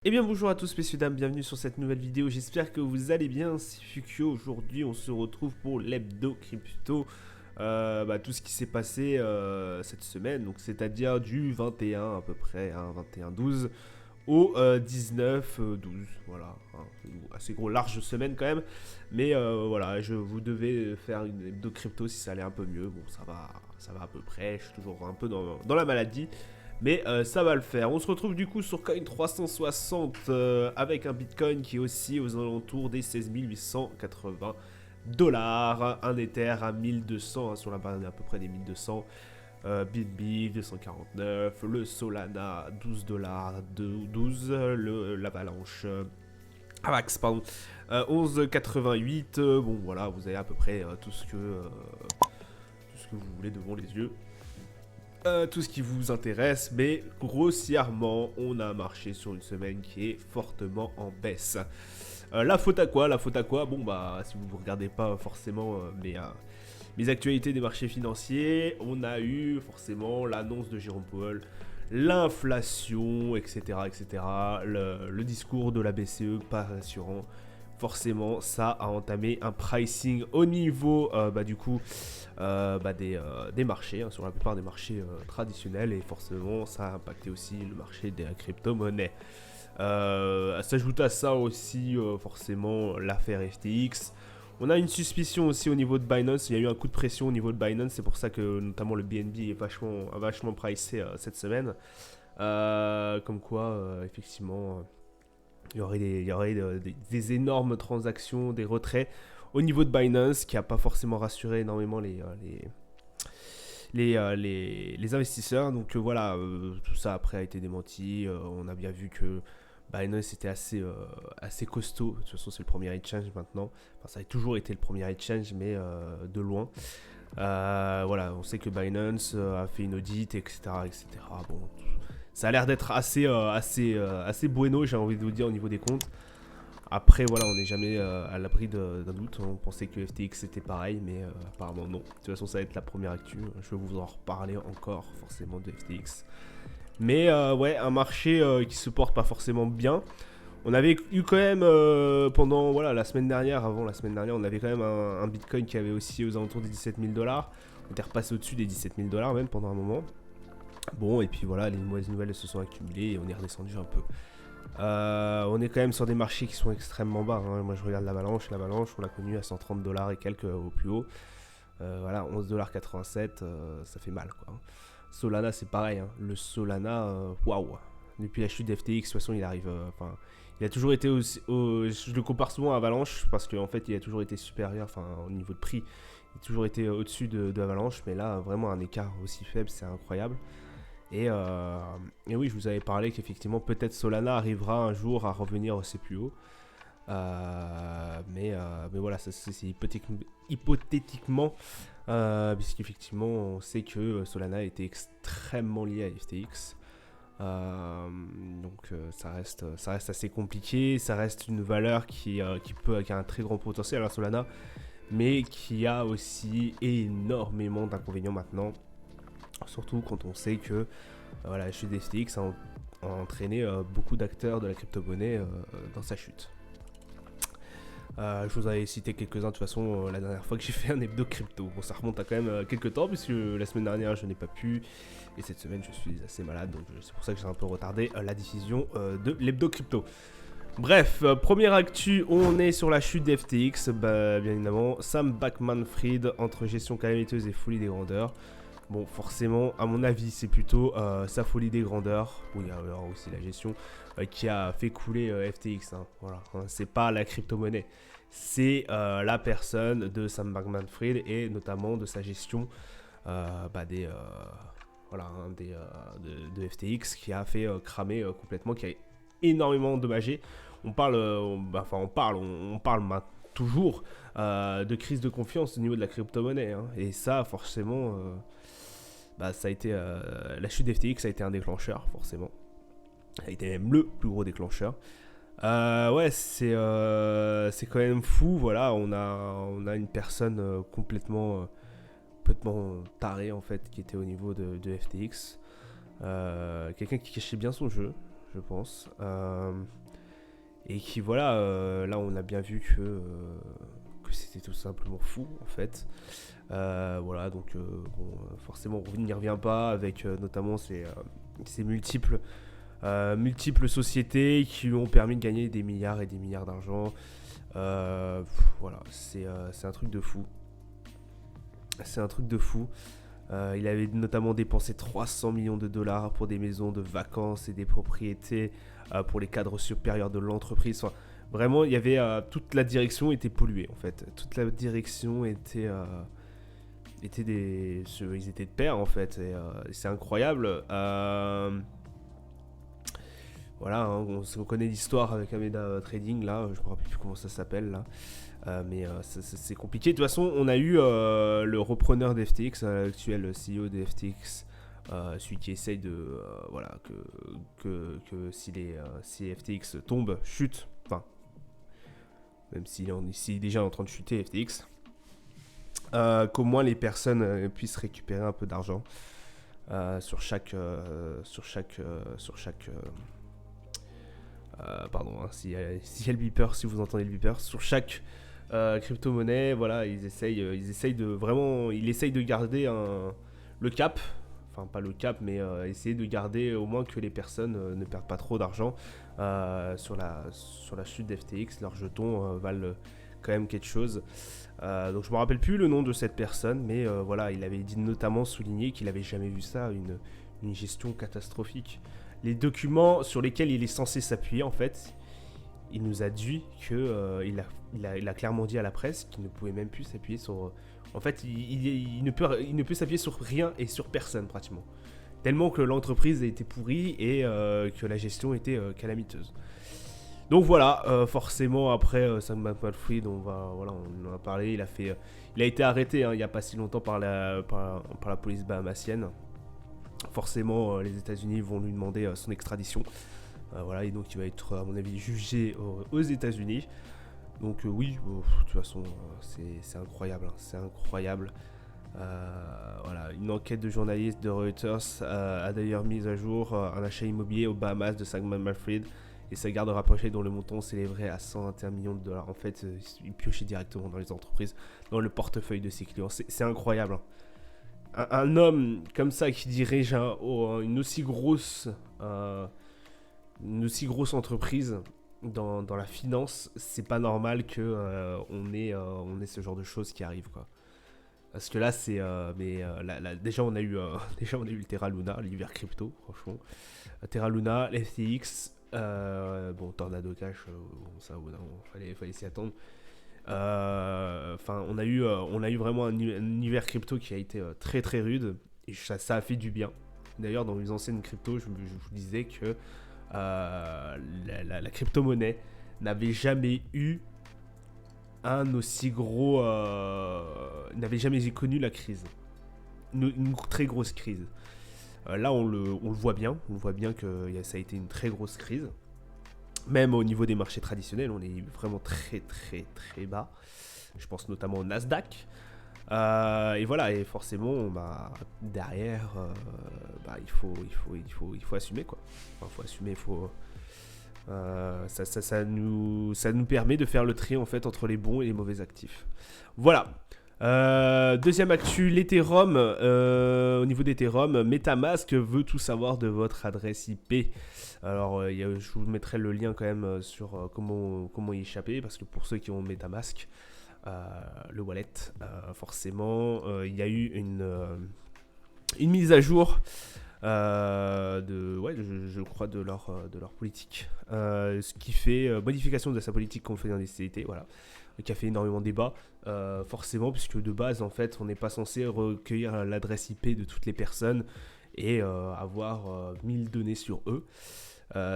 Eh bien bonjour à tous messieurs dames, bienvenue sur cette nouvelle vidéo, j'espère que vous allez bien, c'est Fukio, aujourd'hui on se retrouve pour l'hebdo crypto, tout ce qui s'est passé cette semaine, donc c'est-à-dire du 21 à peu près, hein, 21-12 au 19-12, voilà, hein, une assez gros large semaine quand même, mais voilà, je vous devais faire une hebdo crypto si ça allait un peu mieux, bon ça va à peu près, je suis toujours un peu dans la maladie. Mais ça va le faire. On se retrouve du coup sur Coin 360 avec un Bitcoin qui est aussi aux alentours des 16 880 dollars. Un Ether à 1200, hein, sur la base à peu près des 1200. BNB 249, le Solana 12 dollars 12, l'Avalanche Avax pardon 11,88. Bon voilà, vous avez à peu près tout ce que vous voulez devant les yeux. Tout ce qui vous intéresse, mais grossièrement, on a marché sur une semaine qui est fortement en baisse. La faute à quoi? La faute à quoi? Bon, bah, si vous ne regardez pas forcément mes actualités des marchés financiers, on a eu forcément l'annonce de Jérôme Powell, l'inflation, etc., etc., le discours de la BCE pas rassurant. Forcément, ça a entamé un pricing au niveau du coup des marchés, hein, sur la plupart des marchés traditionnels, et forcément ça a impacté aussi le marché des crypto-monnaies. S'ajoute à ça aussi forcément l'affaire FTX. On a une suspicion aussi au niveau de Binance, il y a eu un coup de pression au niveau de Binance, c'est pour ça que notamment le BNB est vachement pricé cette semaine. Comme quoi, effectivement, il y aurait des énormes transactions, des retraits au niveau de Binance qui n'a pas forcément rassuré énormément les investisseurs. Donc voilà, tout ça après a été démenti. On a bien vu que Binance était assez costaud. De toute façon, c'est le premier exchange maintenant. Enfin, ça a toujours été le premier exchange, mais de loin. Voilà, on sait que Binance a fait une audit, etc., etc. Bon, ça a l'air d'être assez bueno, j'ai envie de vous dire, au niveau des comptes. Après, voilà, on n'est jamais à l'abri d'un doute. On pensait que FTX c'était pareil, mais apparemment non. De toute façon, ça va être la première actu. Je vais vous en reparler encore, forcément, de FTX. Mais ouais, un marché qui se porte pas forcément bien. On avait eu quand même pendant voilà, la semaine dernière, avant la semaine dernière, on avait quand même un Bitcoin qui avait aussi aux alentours des 17 000 dollars. On était repassé au-dessus des 17 000 dollars même pendant un moment. Bon, et puis voilà, les mauvaises nouvelles se sont accumulées et on est redescendu un peu. On est quand même sur des marchés qui sont extrêmement bas, hein. Moi je regarde l'Avalanche, on l'a connu à 130 dollars et quelques au plus haut. Voilà, 11,87 ça fait mal quoi. Solana c'est pareil, hein. Le Solana, waouh. Depuis la chute d'FTX, de toute façon il arrive. Il a toujours été je le compare souvent à Avalanche parce qu'en fait il a toujours été supérieur, au niveau de prix, il a toujours été au-dessus de Avalanche, mais là vraiment un écart aussi faible, c'est incroyable. Et oui, je vous avais parlé qu'effectivement, peut-être Solana arrivera un jour à revenir aussi plus haut. Mais voilà, ça, c'est hypothétiquement, puisqu'effectivement, on sait que Solana était extrêmement lié à FTX. Donc ça reste assez compliqué, ça reste une valeur qui a un très grand potentiel à Solana, mais qui a aussi énormément d'inconvénients maintenant. Surtout quand on sait que voilà, la chute d'FTX a entraîné beaucoup d'acteurs de la crypto-monnaie dans sa chute. Je vous avais cité quelques-uns de toute façon la dernière fois que j'ai fait un hebdo crypto. Bon, ça remonte à quand même quelques temps puisque la semaine dernière je n'ai pas pu et cette semaine je suis assez malade, donc c'est pour ça que j'ai un peu retardé la diffusion de l'hebdo crypto. Bref, première actu, on est sur la chute d'FTX, bien évidemment. Sam Bankman-Fried, entre gestion calamiteuse et folie des grandeurs. Bon, forcément, à mon avis, c'est plutôt sa folie des grandeurs, où il y a aussi la gestion, qui a fait couler FTX. Hein, voilà, hein, c'est pas la crypto-monnaie, c'est la personne de Sam Bankman-Fried et notamment de sa gestion de FTX qui a fait cramer complètement, qui a énormément endommagé. On parle, toujours de crise de confiance au niveau de la crypto-monnaie. Hein, et ça, forcément, ça a été la chute d'FTX a été un déclencheur, forcément. Ça a été même le plus gros déclencheur. Ouais, c'est quand même fou. Voilà, on a une personne complètement tarée en fait qui était au niveau de FTX. Quelqu'un qui cachait bien son jeu. je pense. Et qui, voilà, là on a bien vu que c'était tout simplement fou, en fait. Voilà, donc bon, forcément on n'y revient pas avec notamment ces multiples sociétés qui lui ont permis de gagner des milliards et des milliards d'argent. Voilà, c'est un truc de fou. C'est un truc de fou. Il avait notamment dépensé 300 millions de dollars pour des maisons de vacances et des propriétés pour les cadres supérieurs de l'entreprise. Enfin, vraiment, il y avait toute la direction était polluée en fait. Toute la direction était ils étaient de pair en fait. Et c'est incroyable. Voilà, hein, on connaît l'histoire avec Alameda Trading là. Je me rappelle plus comment ça s'appelle là. Mais c'est compliqué. De toute façon, on a eu le repreneur d'FTX, l'actuel CEO de FTX, celui qui essaye de voilà que si FTX tombe, chute, enfin même s'il est déjà en train de chuter FTX, qu'au moins les personnes puissent récupérer un peu d'argent sur chaque pardon, hein, s'il y a le beeper, si vous entendez le beeper, sur chaque crypto-monnaie, voilà, ils essayent de garder le cap, enfin pas le cap, mais essayer de garder au moins que les personnes ne perdent pas trop d'argent sur la chute d'FTX. Leurs jetons valent quand même quelque chose. Donc je me rappelle plus le nom de cette personne, mais voilà, il avait notamment souligné qu'il avait jamais vu ça, une gestion catastrophique. Les documents sur lesquels il est censé s'appuyer, en fait, il nous a dit que il a clairement dit à la presse qu'il ne pouvait même plus s'appuyer sur. En fait, il ne peut s'appuyer sur rien et sur personne pratiquement. Tellement que l'entreprise a été pourrie et que la gestion était calamiteuse. Donc voilà, forcément après Sam Bankman-Fried, on en a parlé. Il a été arrêté il n'y a pas si longtemps par la police bahamasienne. Forcément, les États-Unis vont lui demander son extradition. Voilà, et donc il va être, à mon avis, jugé aux États-Unis. Donc oui, de toute façon, c'est incroyable. Hein, c'est incroyable. Voilà, une enquête de journalistes de Reuters a d'ailleurs mis à jour un achat immobilier aux Bahamas de Sam Bankman-Fried et sa garde rapprochée dont le montant s'élèverait à 121 millions de dollars. En fait, il piochait directement dans les entreprises, dans le portefeuille de ses clients. C'est incroyable. Hein. Un homme comme ça qui dirige une aussi grosse entreprise dans la finance, c'est pas normal que on ait ce genre de choses qui arrivent quoi. Parce que là c'est déjà on a eu le Terra Luna, l'hiver crypto franchement. Terra Luna, l'FTX, bon Tornado Cash, bon, ça fallait s'y attendre. Enfin, on a eu vraiment un univers crypto qui a été très très rude et ça a fait du bien. D'ailleurs, dans les anciennes cryptos, je vous disais que la crypto-monnaie n'avait jamais eu un aussi gros, n'avait jamais connu la crise, une très grosse crise. Là, on le voit bien, que ça a été une très grosse crise. Même au niveau des marchés traditionnels, on est vraiment très très très bas. Je pense notamment au Nasdaq. Et voilà, et forcément, derrière, il faut assumer quoi. Enfin, il faut assumer, ça nous permet de faire le tri en fait entre les bons et les mauvais actifs. Voilà. Deuxième actu, l'Ethereum. Au niveau d'Ethereum, MetaMask veut tout savoir de votre adresse IP. Alors, je vous mettrai le lien quand même sur comment y échapper, parce que pour ceux qui ont MetaMask, le wallet, forcément, il y a eu une mise à jour je crois de leur politique, ce qui fait modification de sa politique confidentialité, voilà, qui a fait énormément de débat, forcément, puisque de base, en fait, on n'est pas censé recueillir l'adresse IP de toutes les personnes et avoir 1000 données sur eux.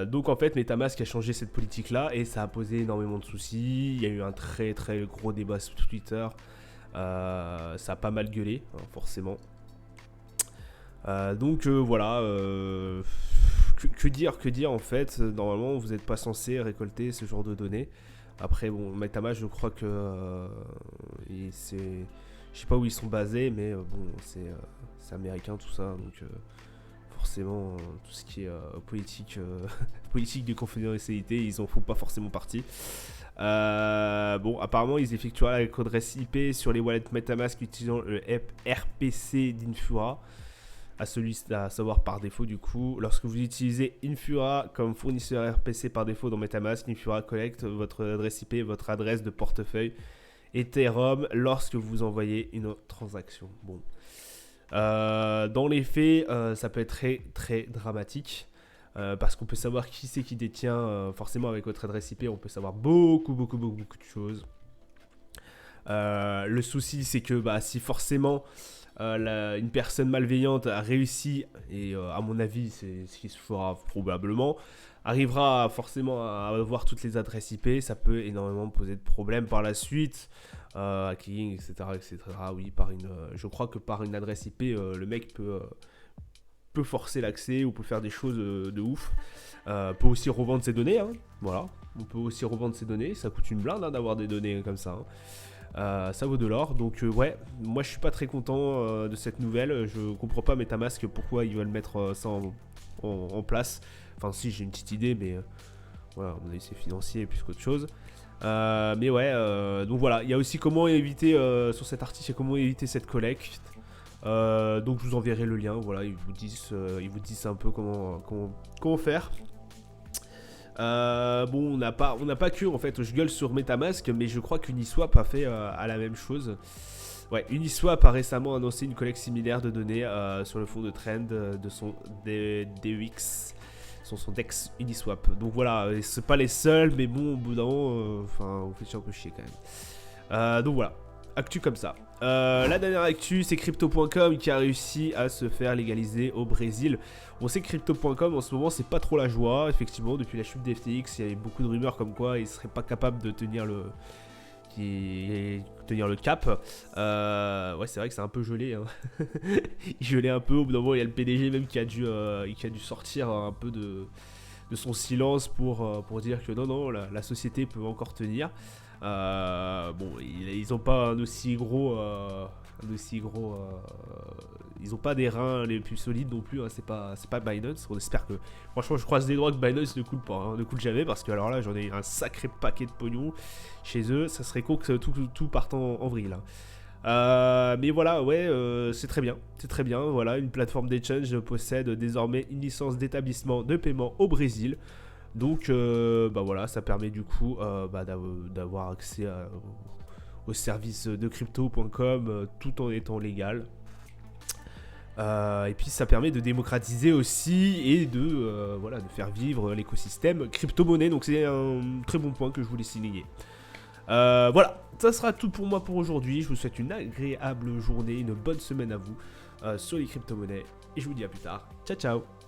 Donc en fait MetaMask a changé cette politique là et ça a posé énormément de soucis. Il y a eu un très très gros débat sur Twitter, ça a pas mal gueulé hein, forcément. Donc voilà, que dire en fait. Normalement vous n'êtes pas censé récolter ce genre de données. Après bon, MetaMask je crois que je sais pas où ils sont basés, mais bon c'est américain tout ça, donc forcément tout ce qui est politique, politique de confidentialité, ils en font pas forcément partie. Bon, apparemment, ils effectuera la adresse IP sur les wallets MetaMask utilisant le RPC d'Infura, à savoir par défaut du coup. Lorsque vous utilisez Infura comme fournisseur RPC par défaut dans MetaMask, Infura collecte votre adresse IP et votre adresse de portefeuille Ethereum lorsque vous envoyez une transaction. Bon. Dans les faits, ça peut être très très dramatique parce qu'on peut savoir qui c'est qui détient. Forcément, avec votre adresse IP, on peut savoir beaucoup de choses. Le souci, c'est que si forcément une personne malveillante a réussi, et à mon avis, c'est ce qui se fera probablement, arrivera forcément à avoir toutes les adresses IP, ça peut énormément poser de problèmes par la suite. Hacking, etc. Oui, je crois que par une adresse IP, le mec peut forcer l'accès ou peut faire des choses de ouf. Peut aussi revendre ses données. Voilà, on peut aussi revendre ses données. Ça coûte une blinde d'avoir des données comme ça. Ça vaut de l'or. Donc ouais, moi je suis pas très content de cette nouvelle. Je comprends pas MetaMask pourquoi ils veulent mettre ça en place. Enfin si, j'ai une petite idée, mais voilà, on a c'est financier plus qu'autre chose. Mais ouais, donc voilà, il y a aussi comment éviter sur cet article, comment éviter cette collecte. Donc je vous enverrai le lien. Voilà, ils vous disent un peu comment faire. Bon, on n'a pas que en fait, je gueule sur MetaMask, mais je crois qu'Uniswap a fait à la même chose. Ouais, Uniswap a récemment annoncé une collecte similaire de données sur le fond de trend de son DEX. Son DEX Uniswap. Donc voilà, c'est pas les seuls, mais bon, au bout d'un moment, on fait un peu chier quand même. Donc voilà, actu comme ça. La dernière actu, c'est Crypto.com qui a réussi à se faire légaliser au Brésil. On sait que Crypto.com en ce moment, c'est pas trop la joie. Effectivement, depuis la chute des FTX, il y avait beaucoup de rumeurs comme quoi ils seraient pas capables de tenir le cap. Ouais, c'est vrai que c'est un peu gelé. Il gelait un peu. Au bout d'un moment, il y a le PDG même qui a dû sortir un peu de son silence pour dire que non, la société peut encore tenir. Bon, ils n'ont pas un aussi gros. Ils n'ont pas des reins les plus solides non plus. C'est pas Binance. On espère que. Franchement, je croise des doigts que Binance ne coule pas. Ne coule jamais parce que alors là, j'en ai un sacré paquet de pognon chez eux. Ça serait con que tout parte en vrille. Mais voilà, ouais, c'est très bien. C'est très bien. Voilà, une plateforme d'exchange possède désormais une licence d'établissement de paiement au Brésil. Donc, voilà, ça permet du coup d'avoir accès au service de crypto.com tout en étant légal. Et puis ça permet de démocratiser aussi et de faire vivre l'écosystème crypto-monnaie. Donc c'est un très bon point que je voulais signaler. Voilà, ça sera tout pour moi pour aujourd'hui. Je vous souhaite une agréable journée, une bonne semaine à vous sur les crypto-monnaies. Et je vous dis à plus tard. Ciao, ciao.